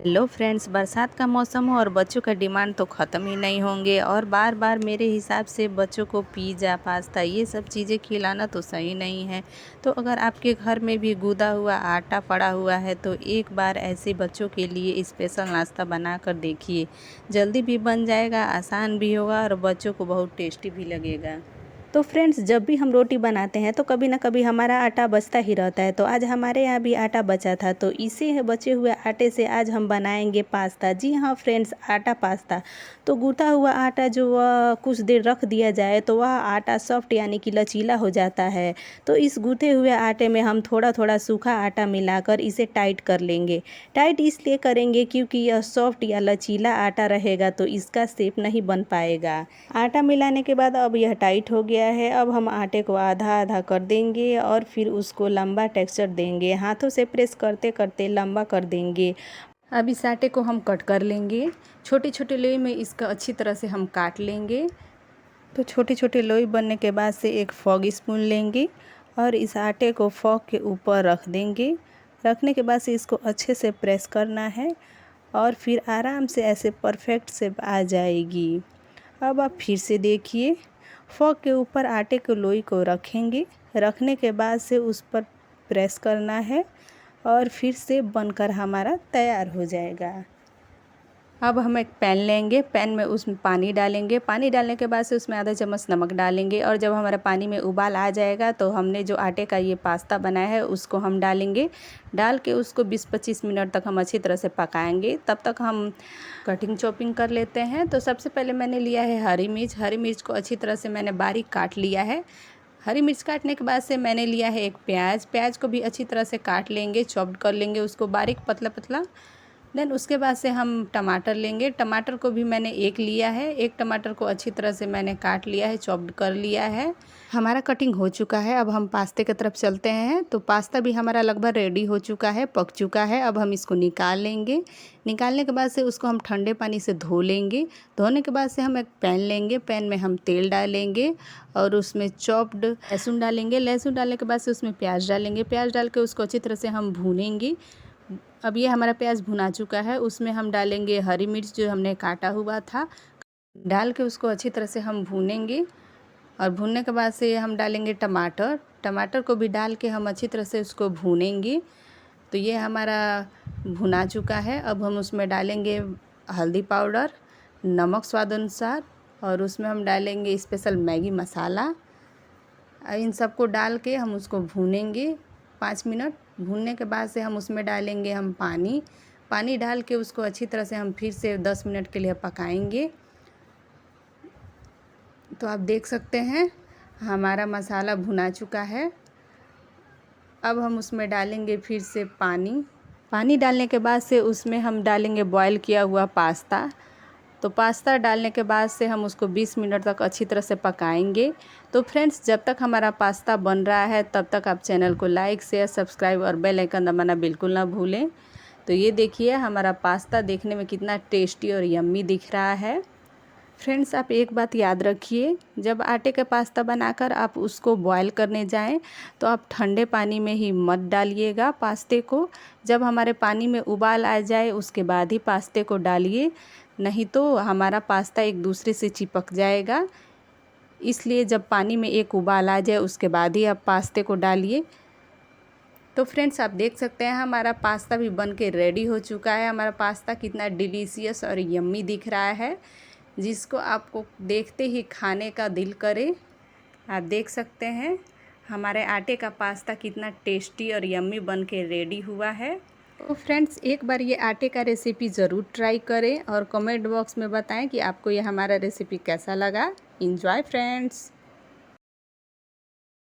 Hello friends, बरसात का मौसम हो और बच्चों का डिमांड तो ख़त्म ही नहीं होंगे। और बार बार मेरे हिसाब से बच्चों को पिज़्ज़ा पास्ता ये सब चीज़ें खिलाना तो सही नहीं है। तो अगर आपके घर में भी गूदा हुआ आटा पड़ा हुआ है तो एक बार ऐसे बच्चों के लिए स्पेशल नाश्ता बना कर देखिए। जल्दी भी बन जाएगा, आसान भी होगा और बच्चों को बहुत टेस्टी भी लगेगा। तो फ्रेंड्स, जब भी हम रोटी बनाते हैं तो कभी ना कभी हमारा आटा बचता ही रहता है। तो आज हमारे यहाँ भी आटा बचा था, तो इसी बचे हुए आटे से आज हम बनाएंगे पास्ता। जी हाँ फ्रेंड्स, आटा पास्ता। तो गूथा हुआ आटा जो वह कुछ देर रख दिया जाए तो वह आटा सॉफ्ट यानी कि लचीला हो जाता है। तो इस गूथे हुए आटे में हम थोड़ा थोड़ा सूखा आटा मिलाकर इसे टाइट कर लेंगे। टाइट इसलिए करेंगे क्योंकि यह सॉफ्ट या लचीला आटा रहेगा तो इसका शेप नहीं बन पाएगा। आटा मिलाने के बाद अब यह टाइट हो गया है। अब हम आटे को आधा आधा कर देंगे और फिर उसको लंबा टेक्सचर देंगे। हाथों से प्रेस करते करते लंबा कर देंगे। अब इस आटे को हम कट कर लेंगे। छोटे छोटे लोई में इसका अच्छी तरह से हम काट लेंगे। तो छोटे छोटे लोई बनने के बाद से एक फॉग स्पून लेंगे और इस आटे को फॉग के ऊपर रख देंगे। रखने के बाद से इसको अच्छे से प्रेस करना है और फिर आराम से ऐसे परफेक्ट शेप आ जाएगी। अब आप फिर से देखिए, फॉग के ऊपर आटे के लोई को रखेंगे। रखने के बाद से उस पर प्रेस करना है और फिर से बनकर हमारा तैयार हो जाएगा। अब हम एक पैन लेंगे, पैन में उसमें पानी डालेंगे। पानी डालने के बाद से उसमें आधा चम्मच नमक डालेंगे और जब हमारा पानी में उबाल आ जाएगा तो हमने जो आटे का ये पास्ता बनाया है उसको हम डालेंगे। डाल के उसको 20-25 मिनट तक हम अच्छी तरह से पकाएंगे। तब तक हम कटिंग चॉपिंग कर लेते हैं। तो सबसे पहले मैंने लिया है हरी मिर्च। हरी मिर्च को अच्छी तरह से मैंने बारीक काट लिया है। हरी मिर्च काटने के बाद से मैंने लिया है एक प्याज। प्याज को भी अच्छी तरह से काट लेंगे, चॉप्ड कर लेंगे उसको बारीक पतला पतला। देन उसके बाद से हम टमाटर लेंगे। टमाटर को भी मैंने एक लिया है। एक टमाटर को अच्छी तरह से मैंने काट लिया है, चॉप्ड कर लिया है। हमारा कटिंग हो चुका है। अब हम पास्ते की तरफ चलते हैं। तो पास्ता भी हमारा लगभग रेडी हो चुका है, पक चुका है। अब हम इसको निकाल लेंगे। निकालने के बाद से उसको हम ठंडे पानी से धो लेंगे। धोने के बाद से हम एक पैन लेंगे। पैन में हम तेल डालेंगे और उसमें चॉप्ड लहसुन डालेंगे। लहसुन डालने के बाद से उसमें प्याज डालेंगे। प्याज डाल के उसको अच्छी तरह से हम भूनेंगे। अब ये हमारा प्याज भुना चुका है। उसमें हम डालेंगे हरी मिर्च जो हमने काटा हुआ था। डाल के उसको अच्छी तरह से हम भूनेंगे और भूनने के बाद से हम डालेंगे टमाटर। टमाटर को भी डाल के हम अच्छी तरह से उसको भूनेंगे। तो ये हमारा भुना चुका है। अब हम उसमें डालेंगे हल्दी पाउडर, नमक स्वाद अनुसार और उसमें हम डालेंगे स्पेशल मैगी मसाला। इन सबको डाल के हम उसको भूनेंगे 5 मिनट। भूनने के बाद से हम उसमें डालेंगे हम पानी। पानी डाल के उसको अच्छी तरह से हम फिर से 10 मिनट के लिए पकाएंगे। तो आप देख सकते हैं हमारा मसाला भुना चुका है। अब हम उसमें डालेंगे फिर से पानी। पानी डालने के बाद से उसमें हम डालेंगे बॉईल किया हुआ पास्ता। तो पास्ता डालने के बाद से हम उसको 20 मिनट तक अच्छी तरह से पकाएंगे। तो फ्रेंड्स, जब तक हमारा पास्ता बन रहा है तब तक आप चैनल को लाइक, शेयर, सब्सक्राइब और बेल आइकन दबाना बिल्कुल ना भूलें। तो ये देखिए हमारा पास्ता देखने में कितना टेस्टी और यम्मी दिख रहा है। फ्रेंड्स, आप एक बात याद रखिए, जब आटे का पास्ता बनाकर आप उसको बॉईल करने जाएं तो आप ठंडे पानी में ही मत डालिएगा पास्ते को। जब हमारे पानी में उबाल आ जाए उसके बाद ही पास्ते को डालिए, नहीं तो हमारा पास्ता एक दूसरे से चिपक जाएगा। इसलिए जब पानी में एक उबाल आ जाए उसके बाद ही आप पास्ते को डालिए। तो फ्रेंड्स, आप देख सकते हैं हमारा पास्ता भी बन के रेडी हो चुका है। हमारा पास्ता कितना डिलीशियस और यम्मी दिख रहा है, जिसको आपको देखते ही खाने का दिल करे। आप देख सकते हैं हमारे आटे का पास्ता कितना टेस्टी और यम्मी बन के रेडी हुआ है। तो फ्रेंड्स, एक बार ये आटे का रेसिपी ज़रूर ट्राई करें और कमेंट बॉक्स में बताएं कि आपको ये हमारा रेसिपी कैसा लगा। Enjoy friends.